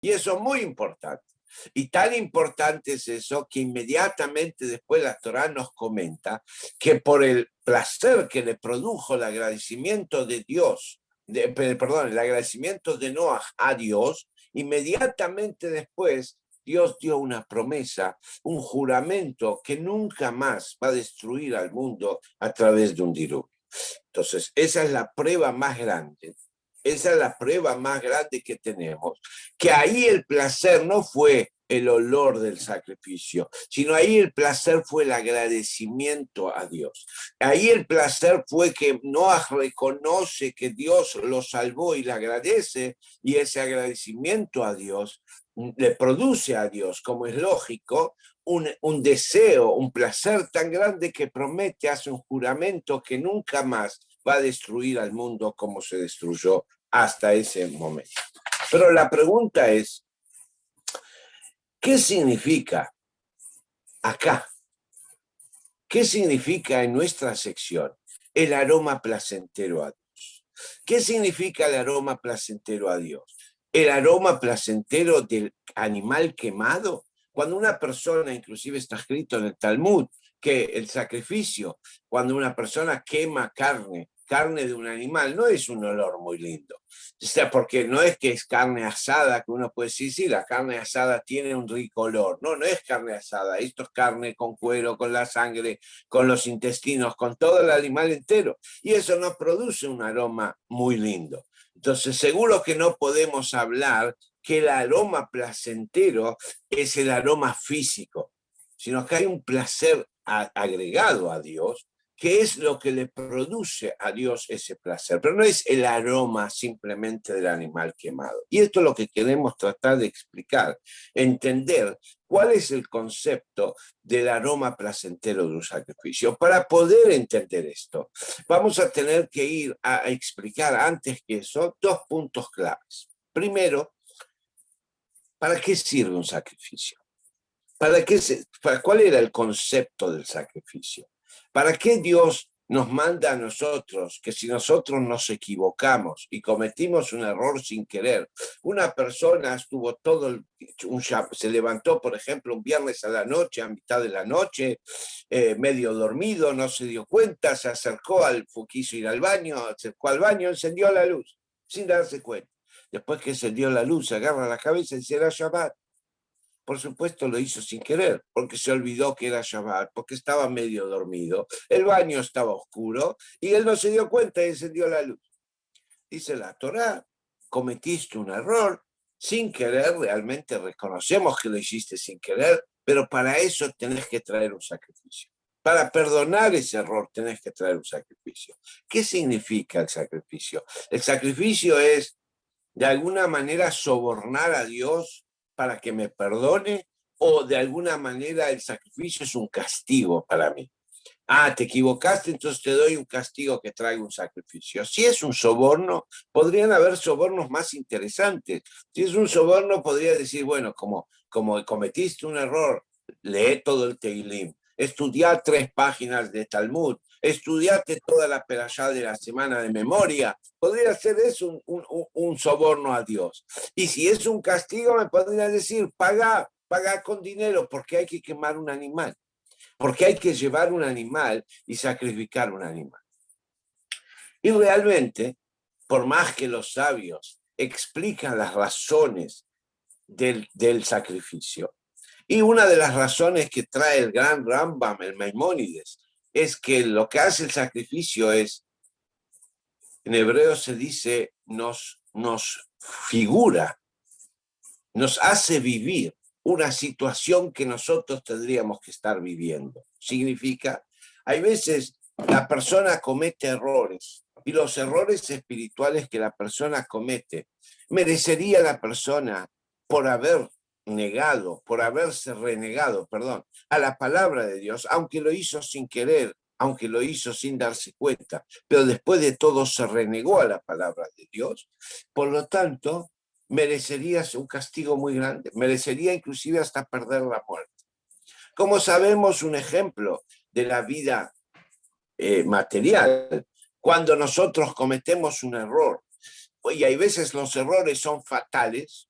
Y eso es muy importante. Y tan importante es eso que inmediatamente después la Torá nos comenta que por el placer que le produjo el agradecimiento de Dios, perdón, el agradecimiento de Noah a Dios, inmediatamente después Dios dio una promesa, un juramento que nunca más va a destruir al mundo a través de un diluvio. Entonces, esa es la prueba más grande. Esa es la prueba más grande que tenemos, que ahí el placer no fue el olor del sacrificio, sino ahí el placer fue el agradecimiento a Dios. Ahí el placer fue que Noah reconoce que Dios lo salvó y le agradece, y ese agradecimiento a Dios le produce a Dios, como es lógico, un deseo, un placer tan grande que promete, hace un juramento que nunca más va a destruir al mundo como se destruyó hasta ese momento. Pero la pregunta es, ¿qué significa acá? ¿Qué significa en nuestra sección el aroma placentero a Dios? ¿Qué significa el aroma placentero a Dios? ¿El aroma placentero del animal quemado? Cuando una persona, inclusive está escrito en el Talmud, que el sacrificio, cuando una persona quema carne de un animal, no es un olor muy lindo. O sea, porque no es que es carne asada, que uno puede decir, sí, la carne asada tiene un rico olor. No, no es carne asada, esto es carne con cuero, con la sangre, con los intestinos, con todo el animal entero. Y eso nos produce un aroma muy lindo. Entonces, seguro que no podemos hablar que el aroma placentero es el aroma físico, sino que hay un placer agregado a Dios, que es lo que le produce a Dios ese placer, pero no es el aroma simplemente del animal quemado. Y esto es lo que queremos tratar de explicar, entender cuál es el concepto del aroma placentero de un sacrificio. Para poder entender esto, vamos a tener que ir a explicar antes que eso dos puntos claves. Primero, ¿para qué sirve un sacrificio? ¿Cuál era el concepto del sacrificio? ¿Para qué Dios nos manda a nosotros que si nosotros nos equivocamos y cometimos un error sin querer, una persona estuvo se levantó, por ejemplo, un viernes a la noche, a mitad de la noche, medio dormido, no se dio cuenta, se acercó quiso ir al baño, acercó al baño, encendió la luz, sin darse cuenta. Después que encendió la luz, se agarra la cabeza y dice, era Shabbat. Por supuesto lo hizo sin querer, porque se olvidó que era Shabbat, porque estaba medio dormido, el baño estaba oscuro y él no se dio cuenta y encendió la luz. Dice la Torá, cometiste un error, sin querer, realmente reconocemos que lo hiciste sin querer, pero para eso tenés que traer un sacrificio. Para perdonar ese error tenés que traer un sacrificio. ¿Qué significa el sacrificio? El sacrificio es, de alguna manera, sobornar a Dios para que me perdone, o de alguna manera el sacrificio es un castigo para mí. Ah, te equivocaste, entonces te doy un castigo que traiga un sacrificio. Si es un soborno, podrían haber sobornos más interesantes. Si es un soborno, podría decir, bueno, como cometiste un error, lee todo el Teilim, estudia 3 páginas de Talmud, estudiate toda la perashá de la semana de memoria. Podría ser eso un soborno a Dios. Y si es un castigo, me podría decir, paga con dinero, porque hay que quemar un animal, porque hay que llevar un animal y sacrificar un animal. Y realmente, por más que los sabios explican las razones del sacrificio, y una de las razones que trae el gran Rambam, el Maimónides, es que lo que hace el sacrificio es, en hebreo se dice, nos figura, nos hace vivir una situación que nosotros tendríamos que estar viviendo. Significa, hay veces la persona comete errores, y los errores espirituales que la persona comete, merecería la persona por haber por haberse renegado, a la palabra de Dios, aunque lo hizo sin querer, aunque lo hizo sin darse cuenta, pero después de todo se renegó a la palabra de Dios. Por lo tanto, merecería un castigo muy grande, merecería inclusive hasta perder la muerte. Como sabemos, un ejemplo de la vida material, cuando nosotros cometemos un error, y hay veces los errores son fatales,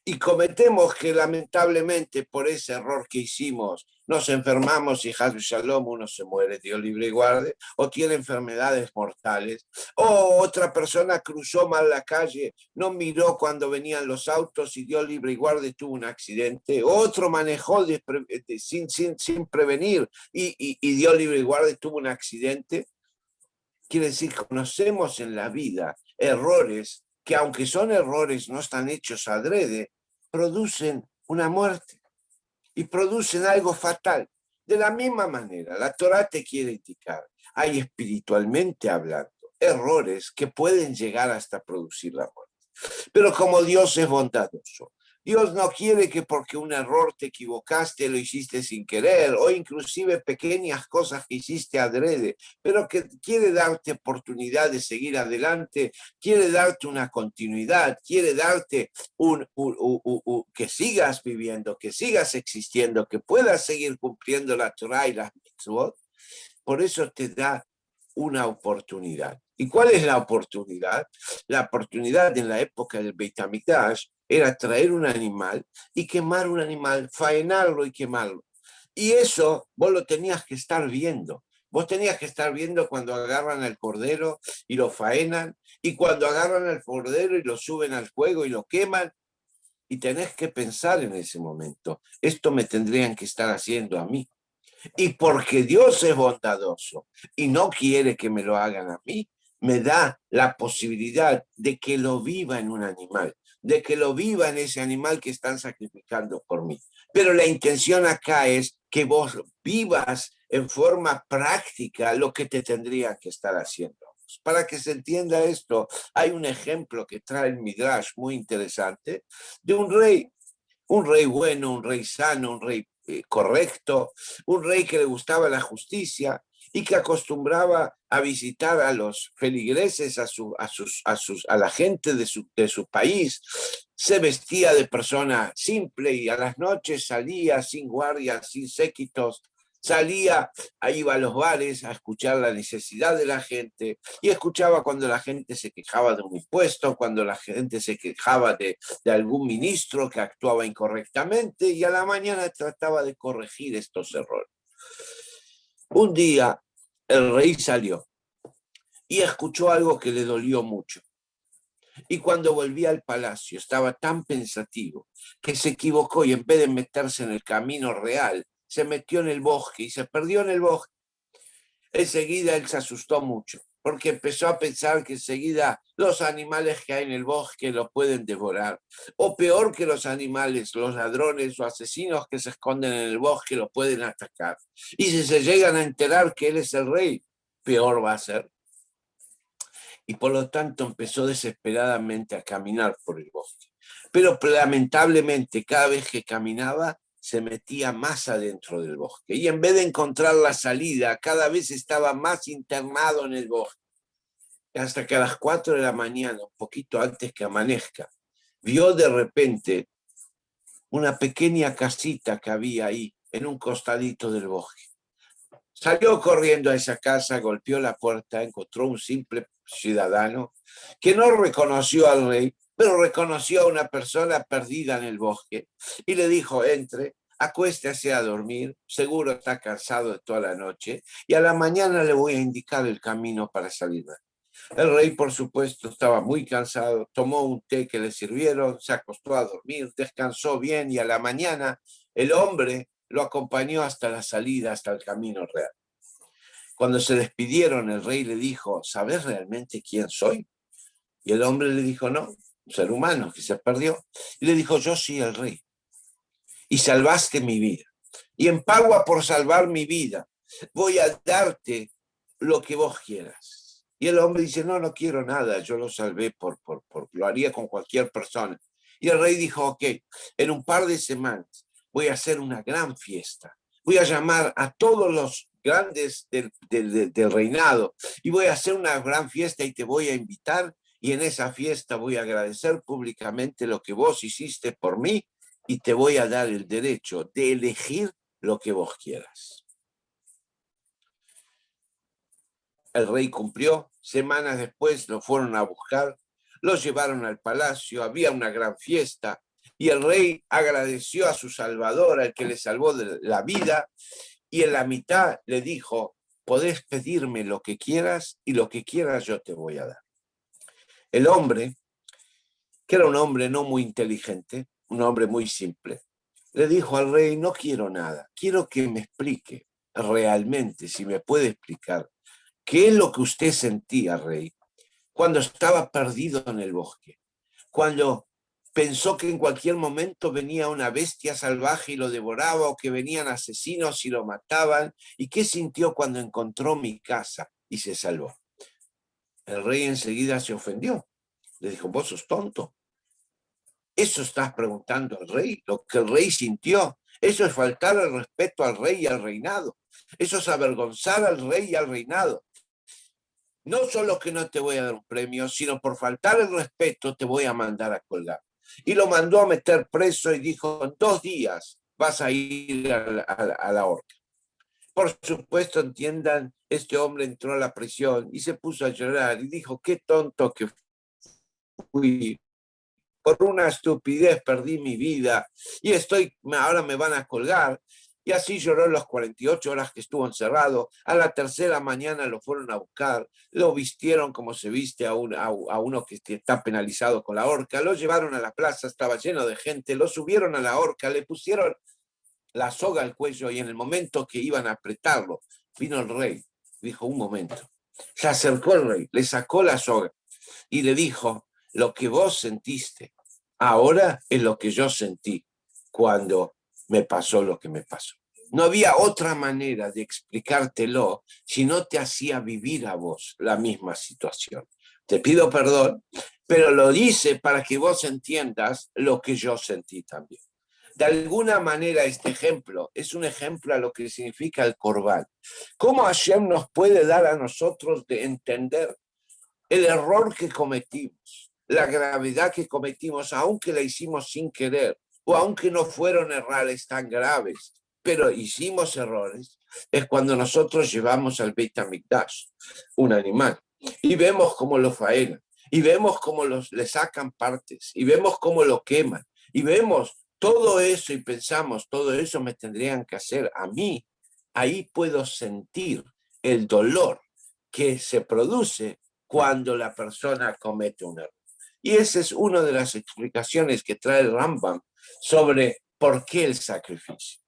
Y cometemos que lamentablemente por ese error que hicimos nos enfermamos y Hasbe Shalom uno se muere, Dios libre y guarde, o tiene enfermedades mortales, o otra persona cruzó mal la calle, no miró cuando venían los autos y Dios libre y guarde tuvo un accidente, otro manejó sin prevenir y Dios libre y guarde tuvo un accidente. Quiere decir, conocemos en la vida errores que aunque son errores, no están hechos adrede, producen una muerte y producen algo fatal. De la misma manera, la Torá te quiere indicar, hay espiritualmente hablando, errores que pueden llegar hasta producir la muerte. Pero como Dios es bondadoso, Dios no quiere que porque un error te equivocaste, lo hiciste sin querer, o inclusive pequeñas cosas que hiciste adrede, pero que quiere darte oportunidad de seguir adelante, quiere darte una continuidad, quiere darte que sigas viviendo, que sigas existiendo, que puedas seguir cumpliendo la Torah y las mitzvot. Por eso te da una oportunidad. ¿Y cuál es la oportunidad? La oportunidad en la época del Beit HaMikdash era traer un animal y quemar un animal, faenarlo y quemarlo. Y eso vos lo tenías que estar viendo. Vos tenías que estar viendo cuando agarran al cordero y lo faenan, y cuando agarran al cordero y lo suben al fuego y lo queman, y tenés que pensar en ese momento, esto me tendrían que estar haciendo a mí. Y porque Dios es bondadoso y no quiere que me lo hagan a mí, me da la posibilidad de que lo viva en un animal, de que lo viva en ese animal que están sacrificando por mí. Pero la intención acá es que vos vivas en forma práctica lo que te tendría que estar haciendo. Para que se entienda esto, hay un ejemplo que trae el Midrash muy interesante de un rey bueno, un rey sano, un rey correcto, un rey que le gustaba la justicia y que acostumbraba a visitar a los feligreses, a la gente de su país. Se vestía de persona simple y a las noches salía sin guardias, sin séquitos, salía, iba a los bares a escuchar la necesidad de la gente y escuchaba cuando la gente se quejaba de un impuesto, cuando la gente se quejaba de algún ministro que actuaba incorrectamente y a la mañana trataba de corregir estos errores. Un día el rey salió y escuchó algo que le dolió mucho. Y cuando volvía al palacio estaba tan pensativo que se equivocó y en vez de meterse en el camino real, se metió en el bosque y se perdió en el bosque. Enseguida él se asustó mucho, porque empezó a pensar que enseguida los animales que hay en el bosque lo pueden devorar. O peor que los animales, los ladrones o asesinos que se esconden en el bosque lo pueden atacar. Y si se llegan a enterar que él es el rey, peor va a ser. Y por lo tanto empezó desesperadamente a caminar por el bosque. Pero lamentablemente cada vez que caminaba se metía más adentro del bosque y en vez de encontrar la salida cada vez estaba más internado en el bosque. Hasta que a las 4 de la mañana, un poquito antes que amanezca, vio de repente una pequeña casita que había ahí en un costadito del bosque. Salió corriendo a esa casa, golpeó la puerta, encontró un simple ciudadano que no reconoció al rey, pero reconoció a una persona perdida en el bosque y le dijo, entre, acuéstese a dormir, seguro está cansado de toda la noche y a la mañana le voy a indicar el camino para salir. El rey, por supuesto, estaba muy cansado, tomó un té que le sirvieron, se acostó a dormir, descansó bien y a la mañana el hombre lo acompañó hasta la salida, hasta el camino real. Cuando se despidieron, el rey le dijo, ¿sabes realmente quién soy? Y el hombre le dijo, no, un ser humano que se perdió. Y le dijo, yo soy el rey. Y salvaste mi vida. Y en pago por salvar mi vida, voy a darte lo que vos quieras. Y el hombre dice, no, no quiero nada, yo lo salvé lo haría con cualquier persona. Y el rey dijo, ok, en un par de semanas voy a hacer una gran fiesta. Voy a llamar a todos los grandes del reinado y voy a hacer una gran fiesta y te voy a invitar y en esa fiesta voy a agradecer públicamente lo que vos hiciste por mí y te voy a dar el derecho de elegir lo que vos quieras. El rey cumplió, semanas después lo fueron a buscar, lo llevaron al palacio, había una gran fiesta Y el rey agradeció a su salvador, al que le salvó de la vida, y en la mitad le dijo, podés pedirme lo que quieras y lo que quieras yo te voy a dar. El hombre, que era un hombre no muy inteligente, un hombre muy simple, le dijo al rey, no quiero nada, quiero que me explique realmente, si me puede explicar, qué es lo que usted sentía, rey, cuando estaba perdido en el bosque, cuando pensó que en cualquier momento venía una bestia salvaje y lo devoraba, o que venían asesinos y lo mataban, y qué sintió cuando encontró mi casa y se salvó. El rey enseguida se ofendió, le dijo, vos sos tonto. Eso estás preguntando al rey, lo que el rey sintió. Eso es faltar el respeto al rey y al reinado. Eso es avergonzar al rey y al reinado. No solo que no te voy a dar un premio, sino por faltar el respeto te voy a mandar a colgar. Y lo mandó a meter preso y dijo, en 2 días vas a ir a la horca. Por supuesto, entiendan, este hombre entró a la prisión y se puso a llorar y dijo, qué tonto que fui. Por una estupidez perdí mi vida y ahora me van a colgar. Y así lloró las 48 horas que estuvo encerrado. A la tercera mañana lo fueron a buscar, lo vistieron como se viste a uno que está penalizado con la horca, lo llevaron a la plaza, estaba lleno de gente, lo subieron a la horca, le pusieron la soga al cuello y en el momento que iban a apretarlo, vino el rey, dijo, un momento. Se acercó el rey, le sacó la soga y le dijo, lo que vos sentiste ahora es lo que yo sentí cuando me pasó lo que me pasó. No había otra manera de explicártelo si no te hacía vivir a vos la misma situación. Te pido perdón, pero lo hice para que vos entiendas lo que yo sentí también. De alguna manera este ejemplo es un ejemplo a lo que significa el Corbán. ¿Cómo Hashem nos puede dar a nosotros de entender el error que cometimos, la gravedad que cometimos, aunque la hicimos sin querer, o aunque no fueron errores tan graves, pero hicimos errores, es cuando nosotros llevamos al Beit HaMikdash un animal y vemos cómo lo faenan, y vemos cómo le sacan partes, y vemos cómo lo queman, y vemos todo eso y pensamos, todo eso me tendrían que hacer a mí. Ahí puedo sentir el dolor que se produce cuando la persona comete un error. Y esa es una de las explicaciones que trae el Rambam sobre por qué el sacrificio.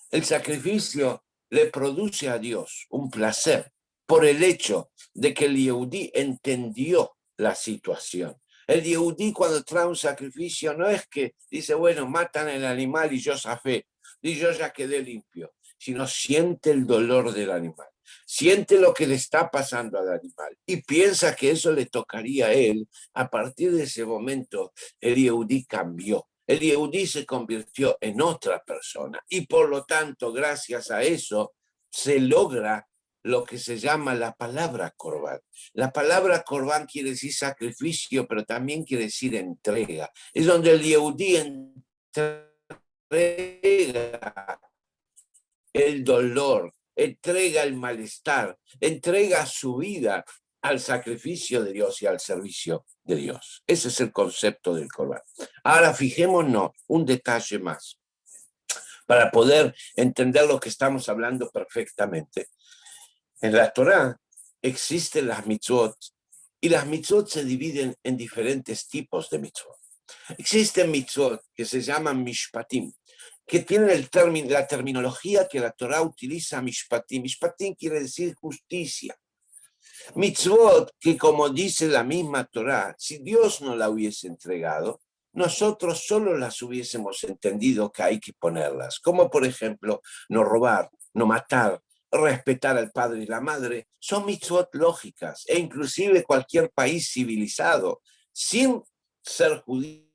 El sacrificio le produce a Dios un placer por el hecho de que el Yehudí entendió la situación. El Yehudí cuando trae un sacrificio no es que dice, bueno, matan el animal y yo zafé, y yo ya quedé limpio, sino siente el dolor del animal, siente lo que le está pasando al animal y piensa que eso le tocaría a él. A partir de ese momento, el Yehudí cambió. El Yehudí se convirtió en otra persona y por lo tanto, gracias a eso, se logra lo que se llama la palabra Corbán. La palabra Corbán quiere decir sacrificio, pero también quiere decir entrega. Es donde el Yehudí entrega el dolor, entrega el malestar, entrega su vida al sacrificio de Dios y al servicio de Dios. Ese es el concepto del Corán. Ahora fijémonos un detalle más para poder entender lo que estamos hablando perfectamente. En la Torá existen las mitzvot y las mitzvot se dividen en diferentes tipos de mitzvot. Existen mitzvot que se llaman mishpatim, que tienen la terminología que la Torá utiliza, mishpatim. Mishpatim quiere decir justicia. Mitzvot que, como dice la misma Torá, si Dios no la hubiese entregado, nosotros solo las hubiésemos entendido que hay que ponerlas, como por ejemplo no robar, no matar, respetar al padre y la madre. Son mitzvot lógicas, e inclusive cualquier país civilizado, sin ser judío,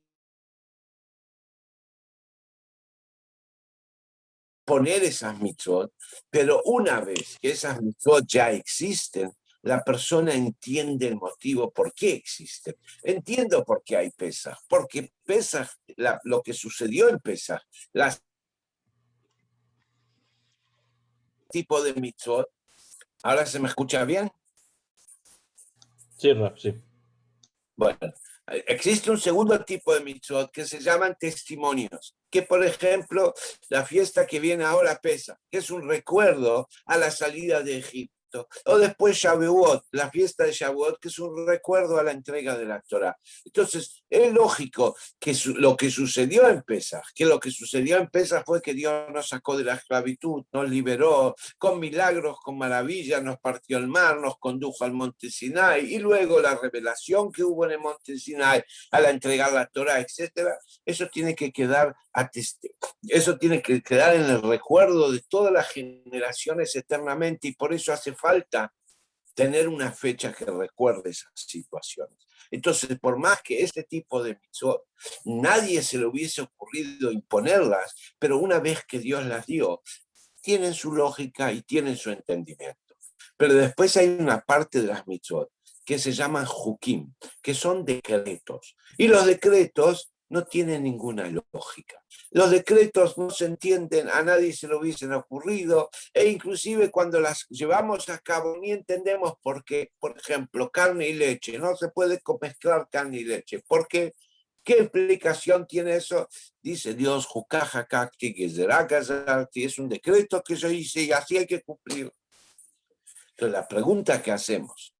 poner esas mitzvot, pero una vez que esas mitzvot ya existen, la persona entiende el motivo por qué existen. Entiendo por qué hay Pesaj, porque Pesaj, lo que sucedió en Pesaj, las tipo de mitzvot, ¿ahora se me escucha bien? Sí, Raf, sí. Bueno, Existe un segundo tipo de mitzvot que se llaman testimonios, que por ejemplo la fiesta que viene ahora Pesach, que es un recuerdo a la salida de Egipto, o después Shavuot, la fiesta de Shavuot, que es un recuerdo a la entrega de la Torá. Entonces es lógico que lo que sucedió en Pesach, fue que Dios nos sacó de la esclavitud, nos liberó con milagros, con maravillas, nos partió el mar, nos condujo al monte Sinai, y luego la revelación que hubo en el monte Sinai al entregar la Torá, etcétera. Eso tiene que quedar en el recuerdo de todas las generaciones eternamente, y por eso hace falta tener una fecha que recuerde esas situaciones. Entonces, por más que este tipo de mitzvot nadie se le hubiese ocurrido imponerlas, pero una vez que Dios las dio, tienen su lógica y tienen su entendimiento. Pero después hay una parte de las mitzvot que se llaman jukim, que son decretos. Y los decretos no tienen ninguna lógica. Los decretos no se entienden, a nadie se lo hubiesen ocurrido, e inclusive cuando las llevamos a cabo ni entendemos por qué. Por ejemplo, carne y leche, no se puede mezclar carne y leche. ¿Por qué? ¿Qué explicación tiene eso? Dice Dios, es un decreto que yo hice y así hay que cumplir. Entonces la pregunta que hacemos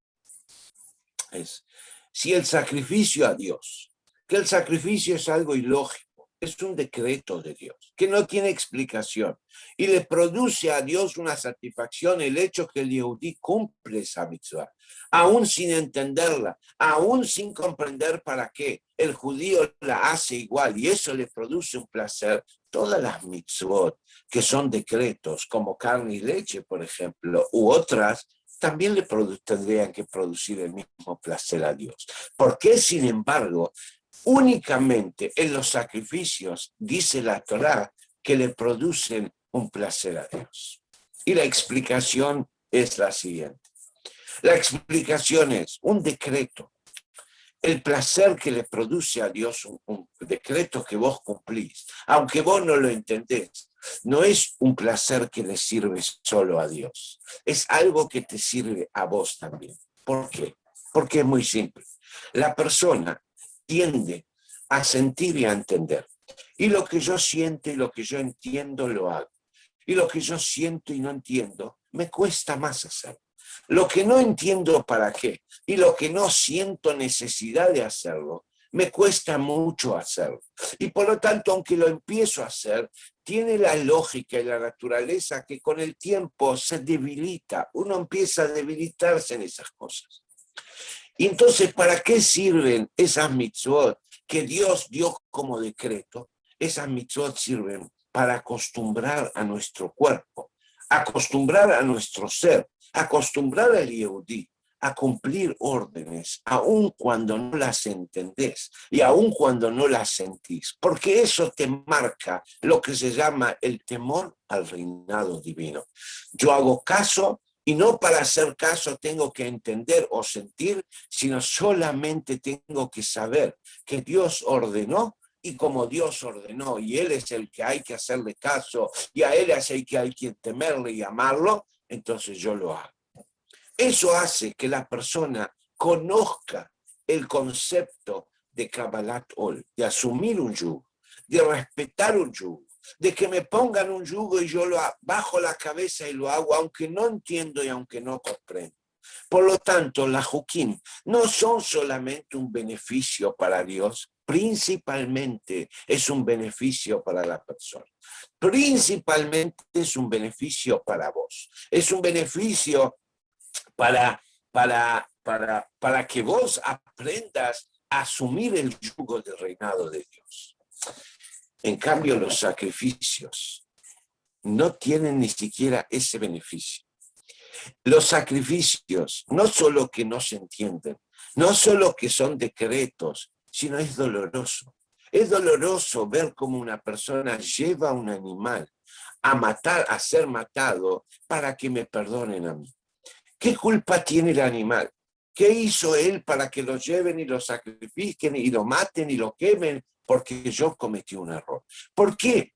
es, si el sacrificio a Dios, que el sacrificio es algo ilógico, es un decreto de Dios, que no tiene explicación, y le produce a Dios una satisfacción el hecho que el Yehudí cumple esa mitzvah, aún sin entenderla, aún sin comprender para qué, el judío la hace igual, y eso le produce un placer. Todas las mitzvot que son decretos, como carne y leche, por ejemplo, u otras, también tendrían que producir el mismo placer a Dios. ¿Por qué, sin embargo, únicamente en los sacrificios, dice la Torá, que le producen un placer a Dios? Y la explicación es la siguiente. La explicación es un decreto. El placer que le produce a Dios un decreto que vos cumplís, aunque vos no lo entendés, no es un placer que le sirve solo a Dios, es algo que te sirve a vos también. ¿Por qué? Porque es muy simple. La persona tiende a sentir y a entender. Y lo que yo siento y lo que yo entiendo lo hago. Y lo que yo siento y no entiendo, me cuesta más hacerlo. Lo que no entiendo para qué y lo que no siento necesidad de hacerlo, me cuesta mucho hacerlo. Y por lo tanto, aunque lo empiezo a hacer, tiene la lógica y la naturaleza que con el tiempo se debilita. Uno empieza a debilitarse en esas cosas. Y entonces, ¿para qué sirven esas mitzvot que Dios dio como decreto? Esas mitzvot sirven para acostumbrar a nuestro cuerpo, acostumbrar a nuestro ser, acostumbrar al Yehudí a cumplir órdenes, aun cuando no las entendés y aun cuando no las sentís, porque eso te marca lo que se llama el temor al reinado divino. Yo hago caso, y no para hacer caso tengo que entender o sentir, sino solamente tengo que saber que Dios ordenó, y como Dios ordenó, y Él es el que hay que hacerle caso, y a Él es el que hay que temerle y amarlo, entonces yo lo hago. Eso hace que la persona conozca el concepto de Kabbalat Ol, de asumir un yugo, de respetar un yugo, de que me pongan un yugo y yo lo bajo la cabeza y lo hago, aunque no entiendo y aunque no comprendo. Por lo tanto, las Jukim no son solamente un beneficio para Dios, principalmente es un beneficio para la persona. Principalmente es un beneficio para vos. Es un beneficio para que vos aprendas a asumir el yugo del reinado de Dios. En cambio, los sacrificios no tienen ni siquiera ese beneficio. Los sacrificios no solo que no se entienden, no solo que son decretos, sino es doloroso. Es doloroso ver cómo una persona lleva a un animal a matar, a ser matado para que me perdonen a mí. ¿Qué culpa tiene el animal? ¿Qué hizo él para que lo lleven y lo sacrifiquen y lo maten y lo quemen? Porque yo cometí un error. ¿Por qué?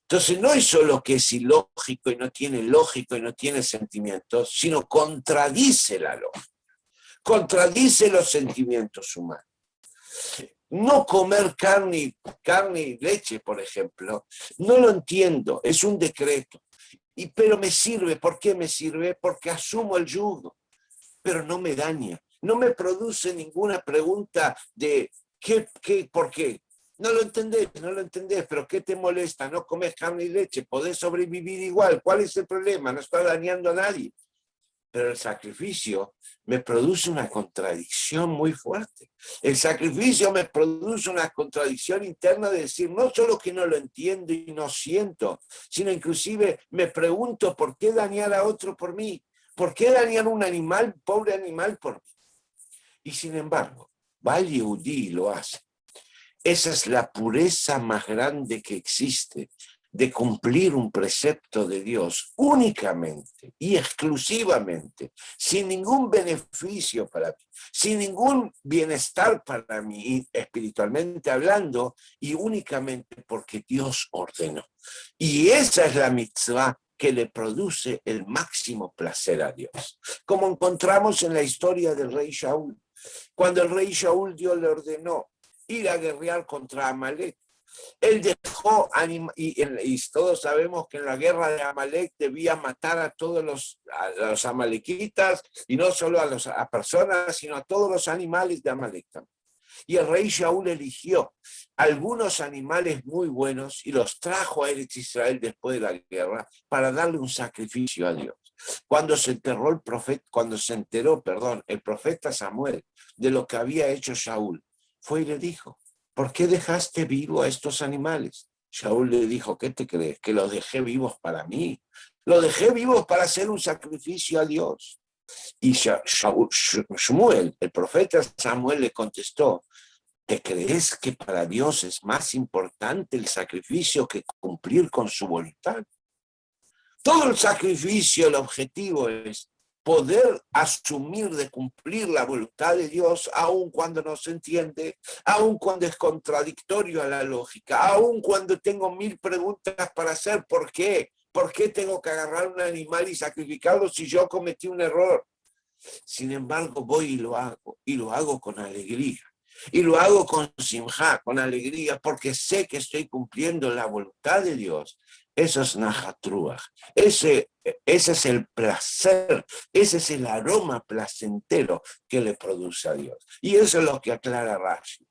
Entonces no es solo que es ilógico y no tiene sentimientos, sino contradice la lógica, contradice los sentimientos humanos. No comer carne y leche, por ejemplo, no lo entiendo, es un decreto. Pero me sirve, ¿por qué me sirve? Porque asumo el yugo, pero no me daña, no me produce ninguna pregunta de por qué. No lo entendés, pero ¿qué te molesta? No comes carne y leche, podés sobrevivir igual. ¿Cuál es el problema? No está dañando a nadie. Pero el sacrificio me produce una contradicción muy fuerte. El sacrificio me produce una contradicción interna de decir, no solo que no lo entiendo y no siento, sino inclusive me pregunto por qué dañar a otro por mí, por qué dañar a un animal, pobre animal por mí. Y sin embargo, va el Yehudí y lo hace. Esa es la pureza más grande que existe, de cumplir un precepto de Dios únicamente y exclusivamente, sin ningún beneficio para mí, sin ningún bienestar para mí, espiritualmente hablando, y únicamente porque Dios ordenó. Y esa es la mitzvah que le produce el máximo placer a Dios. Como encontramos en la historia del rey Shaul. Cuando el rey Shaul, Dios le ordenó ir a guerrear contra Amalek. Él dejó, y todos sabemos que en la guerra de Amalek debía matar a todos los amalequitas, y no solo a personas, sino a todos los animales de Amalek también. Y el rey Shaul eligió algunos animales muy buenos y los trajo a Eretz Israel después de la guerra para darle un sacrificio a Dios. Cuando se enteró el profeta Samuel de lo que había hecho Shaul, fue y le dijo, ¿por qué dejaste vivo a estos animales? Shaul le dijo, ¿qué te crees? ¿Que los dejé vivos para mí? Los dejé vivos para hacer un sacrificio a Dios. Y Shmuel, el profeta Samuel, le contestó, ¿te crees que para Dios es más importante el sacrificio que cumplir con su voluntad? Todo el sacrificio, el objetivo es poder asumir de cumplir la voluntad de Dios, aun cuando no se entiende, aun cuando es contradictorio a la lógica, aun cuando tengo 1000 preguntas para hacer. ¿Por qué? ¿Por qué tengo que agarrar un animal y sacrificarlo si yo cometí un error? Sin embargo, voy y lo hago con alegría. Y lo hago con simjá, con alegría, porque sé que estoy cumpliendo la voluntad de Dios. Eso es Nahatruach. Ese es el placer, ese es el aroma placentero que le produce a Dios. Y eso es lo que aclara Rashi.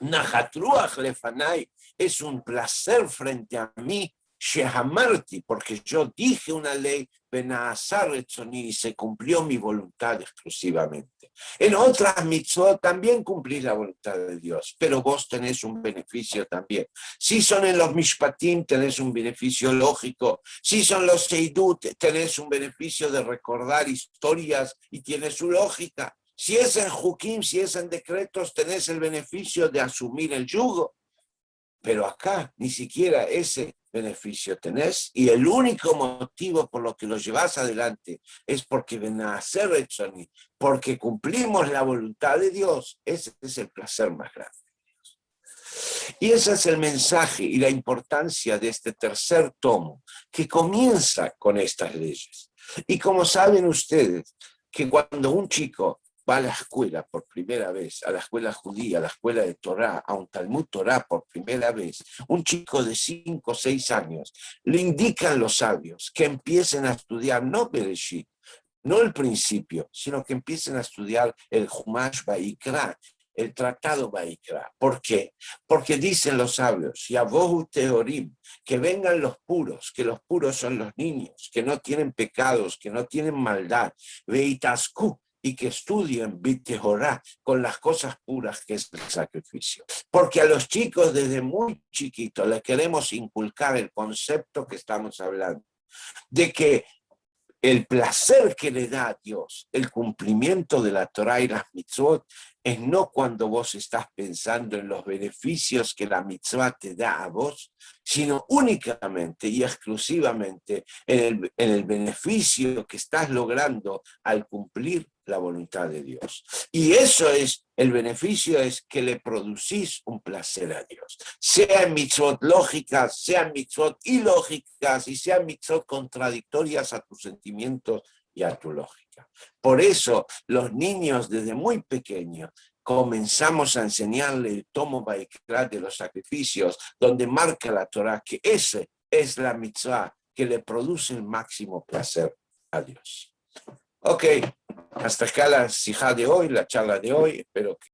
Nahatruach lefanai es un placer frente a mí, Shehamarti, porque yo dije una ley, Benazar y se cumplió mi voluntad exclusivamente. En otras mitzvot también cumplís la voluntad de Dios, pero vos tenés un beneficio también. Si son en los mishpatim, tenés un beneficio lógico. Si son los seidut, tenés un beneficio de recordar historias y tiene su lógica. Si es en Jukim, si es en decretos, tenés el beneficio de asumir el yugo. Pero acá ni siquiera ese beneficio tenés, y el único motivo por lo que lo llevas adelante es porque ven a hacer Etzoni, porque cumplimos la voluntad de Dios. Ese es el placer más grande. Y ese es el mensaje y la importancia de este tercer tomo, que comienza con estas leyes. Y como saben ustedes, que cuando un chico va a la escuela por primera vez, a la escuela judía, a la escuela de Torá, a un Talmud Torá por primera vez, un chico de 5 o 6 años, le indican los sabios que empiecen a estudiar no Bereshit, no el principio, sino que empiecen a estudiar el Humash Vaikra, el tratado Vaikra. ¿Por qué? Porque dicen los sabios, Yavohu Teorim, que vengan los puros, que los puros son los niños, que no tienen pecados, que no tienen maldad, Veitasku, y que estudien Bitehorá con las cosas puras que es el sacrificio. Porque a los chicos desde muy chiquitos les queremos inculcar el concepto que estamos hablando, de que el placer que le da a Dios el cumplimiento de la Torá y las mitzvot es no cuando vos estás pensando en los beneficios que la mitzvah te da a vos, sino únicamente y exclusivamente en el beneficio que estás logrando al cumplir la voluntad de Dios. Y eso es, el beneficio es que le producís un placer a Dios. Sean mitzvot lógicas, sean mitzvot ilógicas y sean mitzvot contradictorias a tus sentimientos y a tu lógica. Por eso los niños desde muy pequeños comenzamos a enseñarle el tomo Vaikra de los sacrificios, donde marca la Torah que ese es la mitzvah que le produce el máximo placer a Dios. Ok, hasta acá la sijá de hoy, la charla de hoy. Espero que